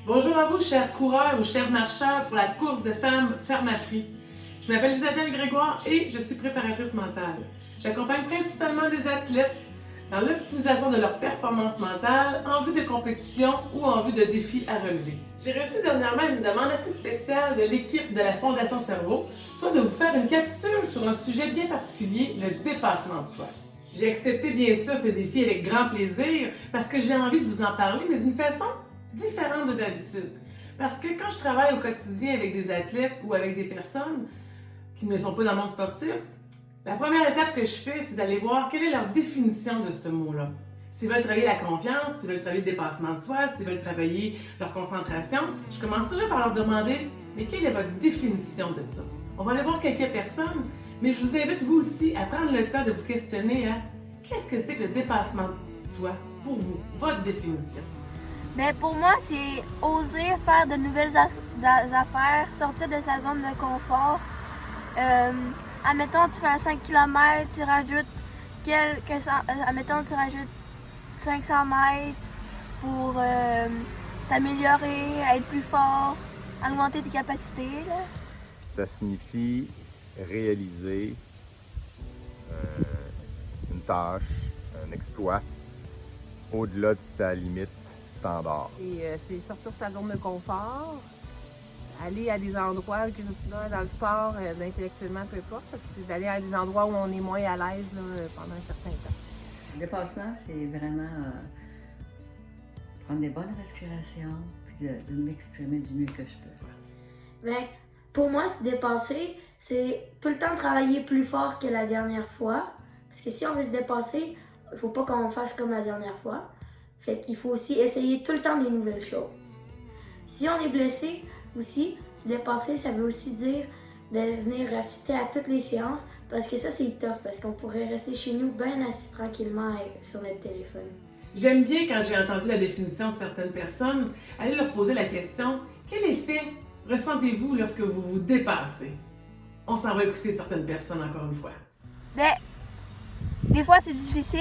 Bonjour à vous, chers coureurs ou chers marcheurs pour la course de femmes Ferme à Prix. Je m'appelle Isabelle Grégoire et je suis préparatrice mentale. J'accompagne principalement des athlètes dans l'optimisation de leur performance mentale en vue de compétition ou en vue de défis à relever. J'ai reçu dernièrement une demande assez spéciale de l'équipe de la Fondation Cerveau, soit de vous faire une capsule sur un sujet bien particulier, le dépassement de soi. J'ai accepté bien sûr ce défi avec grand plaisir parce que j'ai envie de vous en parler, mais d'une façon différente de d'habitude. Parce que quand je travaille au quotidien avec des athlètes ou avec des personnes qui ne sont pas dans le monde sportif, la première étape que je fais, c'est d'aller voir quelle est leur définition de ce mot-là. S'ils veulent travailler la confiance, s'ils veulent travailler le dépassement de soi, s'ils veulent travailler leur concentration, je commence toujours par leur demander « Mais quelle est votre définition de ça? » On va aller voir quelques personnes, mais je vous invite vous aussi à prendre le temps de vous questionner à qu'est-ce que c'est que le dépassement de soi pour vous, votre définition. Ben pour moi, c'est oser faire de nouvelles affaires, sortir de sa zone de confort. Admettons, tu fais un 5 km, tu rajoutes admettons, tu rajoutes 500 mètres pour t'améliorer, être plus fort, augmenter tes capacités. Là. Ça signifie réaliser une tâche, un exploit, au-delà de sa limite standard. Et c'est sortir de sa zone de confort, aller à des endroits, que ce soit dans le sport, intellectuellement, peu importe, c'est d'aller à des endroits où on est moins à l'aise là, pendant un certain temps. Le dépassement, c'est vraiment prendre des bonnes respirations, puis de m'exprimer du mieux que je peux. Ben, pour moi, se dépasser, c'est tout le temps travailler plus fort que la dernière fois. Parce que si on veut se dépasser, il faut pas qu'on fasse comme la dernière fois. Fait qu'il faut aussi essayer tout le temps des nouvelles choses. Si on est blessé aussi, se dépasser, ça veut aussi dire de venir assister à toutes les séances. Parce que ça, c'est tough. Parce qu'on pourrait rester chez nous bien assis tranquillement sur notre téléphone. J'aime bien quand j'ai entendu la définition de certaines personnes, aller leur poser la question « Quel effet ressentez-vous lorsque vous vous dépassez? » On s'en va écouter certaines personnes encore une fois. Ben, des fois c'est difficile,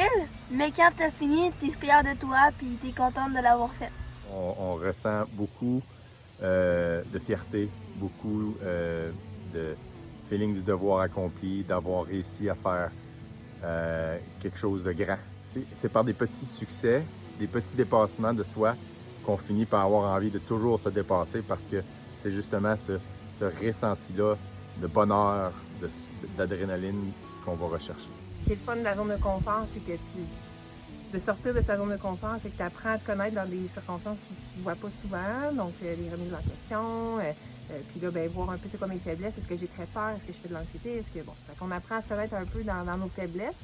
mais quand t'as fini, t'es fier de toi puis t'es contente de l'avoir fait. On ressent beaucoup de fierté, beaucoup de feeling du devoir accompli, d'avoir réussi à faire quelque chose de grand. C'est par des petits succès, des petits dépassements de soi qu'on finit par avoir envie de toujours se dépasser parce que c'est justement ce ressenti-là de bonheur, d'adrénaline qu'on va rechercher. Ce qui est le fun de la zone de confort, c'est que de sortir de sa zone de confort, c'est que tu apprends à te connaître dans des circonstances où tu ne vois pas souvent, donc les remises en question, puis là, ben, voir un peu c'est quoi mes faiblesses, est-ce que j'ai très peur, est-ce que je fais de l'anxiété, est-ce que bon, fait qu'on apprend à se connaître un peu dans nos faiblesses.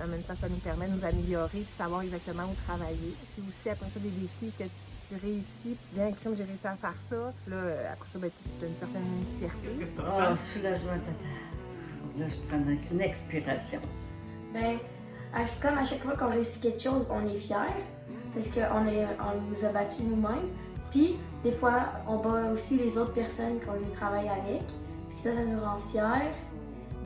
En même temps, ça nous permet de nous améliorer puis savoir exactement où travailler. C'est aussi après ça des défis que tu réussis, puis tu dis, crime, j'ai réussi à faire ça. Puis là, après ça, ben, tu as une certaine fierté. Qu'est-ce que tu Ah, ressens? soulagement total. Là, je prends une expiration. Ben, comme à chaque fois qu'on réussit quelque chose, on est fiers. Parce qu'on nous a battus nous-mêmes. Puis, des fois, on bat aussi les autres personnes qu'on travaille avec. Puis ça nous rend fiers.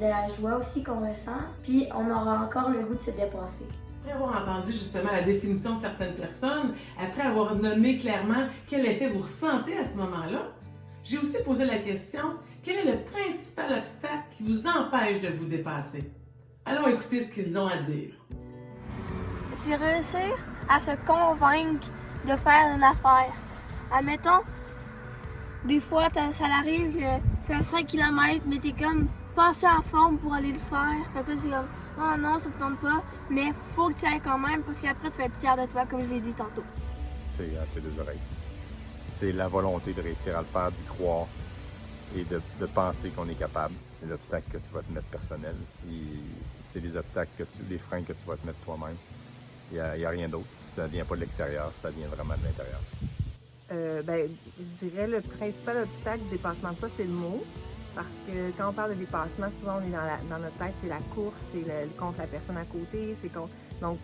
De la joie aussi qu'on ressent. Puis, on aura encore le goût de se dépasser. Après avoir entendu justement la définition de certaines personnes, après avoir nommé clairement quel effet vous ressentez à ce moment-là, j'ai aussi posé la question, quel est le principal obstacle qui vous empêche de vous dépasser? Allons écouter ce qu'ils ont à dire. C'est réussir à se convaincre de faire une affaire. Admettons, des fois, ça arrive que tu fais 5 km, mais t'es comme pas assez en forme pour aller le faire. Fait que là, c'est comme, oh non, ça me tente pas, mais faut que tu ailles quand même parce qu'après, tu vas être fier de toi, comme je l'ai dit tantôt. C'est à tes deux oreilles. C'est la volonté de réussir à le faire, d'y croire et de penser qu'on est capable. C'est l'obstacle que tu vas te mettre personnel. C'est les obstacles, les freins que tu vas te mettre toi-même. Il n'y a rien d'autre. Ça ne vient pas de l'extérieur, ça vient vraiment de l'intérieur. Ben, je dirais le principal obstacle du dépassement de soi, c'est le mot. Parce que quand on parle de dépassement, souvent on est dans notre tête, c'est la course, c'est contre la personne à côté, donc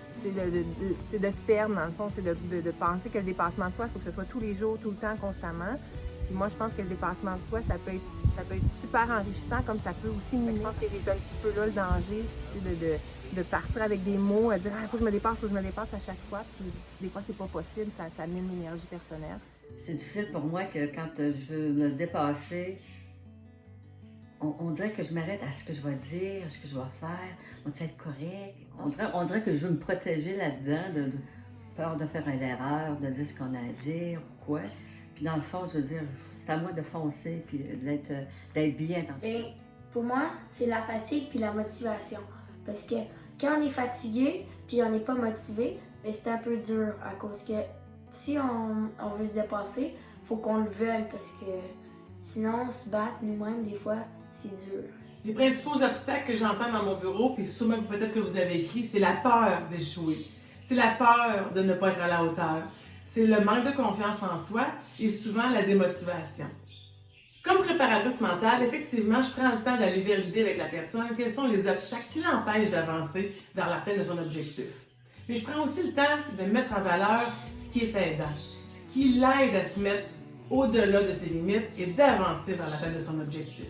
c'est de se perdre dans le fond, c'est de penser que le dépassement de soi, il faut que ce soit tous les jours, tout le temps, constamment. Puis moi, je pense que le dépassement de soi, ça peut être super enrichissant, comme ça peut aussi miner. Je pense que c'est un petit peu là le danger, de partir avec des mots, à dire « Ah, il faut que je me dépasse à chaque fois », puis des fois, c'est pas possible, ça mine l'énergie personnelle. C'est difficile pour moi que quand je veux me dépasser, on dirait que je m'arrête à ce que je vais dire, à ce que je vais faire. Va-t-il être correct? On dirait que je veux me protéger là-dedans, de peur de faire une erreur, de dire ce qu'on a à dire ou quoi. Puis dans le fond, je veux dire, c'est à moi de foncer puis d'être bien dans ce Ben, pour moi, c'est la fatigue puis la motivation. Parce que quand on est fatigué puis on n'est pas motivé, ben, c'est un peu dur à cause que si on veut se dépasser, faut qu'on le veuille parce que sinon, se battre nous-mêmes, des fois, c'est dur. Les principaux obstacles que j'entends dans mon bureau, puis souvent peut-être que vous avez écrit, c'est la peur d'échouer. C'est la peur de ne pas être à la hauteur. C'est le manque de confiance en soi et souvent la démotivation. Comme préparatrice mentale, effectivement, je prends le temps d'aller valider avec la personne quels sont les obstacles qui l'empêchent d'avancer vers l'atteinte de son objectif. Mais je prends aussi le temps de mettre en valeur ce qui est aidant, ce qui l'aide à se mettre au-delà de ses limites et d'avancer vers l'atteinte de son objectif.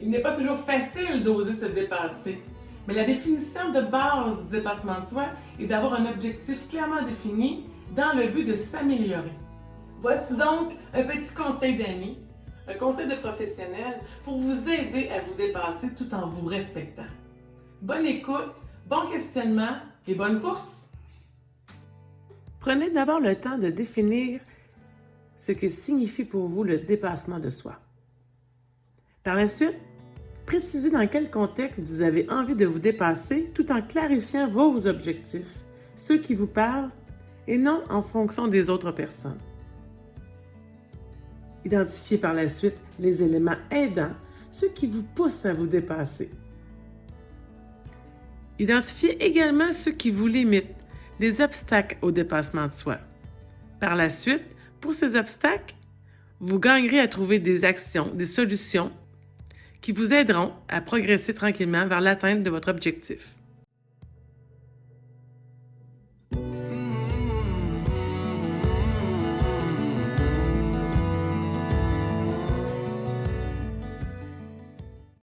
Il n'est pas toujours facile d'oser se dépasser, mais la définition de base du dépassement de soi est d'avoir un objectif clairement défini dans le but de s'améliorer. Voici donc un petit conseil d'amis, un conseil de professionnel pour vous aider à vous dépasser tout en vous respectant. Bonne écoute, bon questionnement et bonne course! Prenez d'abord le temps de définir ce que signifie pour vous le dépassement de soi. Par la suite, précisez dans quel contexte vous avez envie de vous dépasser tout en clarifiant vos objectifs, ceux qui vous parlent et non en fonction des autres personnes. Identifiez par la suite les éléments aidants, ceux qui vous poussent à vous dépasser. Identifiez également ceux qui vous limitent, les obstacles au dépassement de soi. Par la suite, pour ces obstacles, vous gagnerez à trouver des actions, des solutions qui vous aideront à progresser tranquillement vers l'atteinte de votre objectif.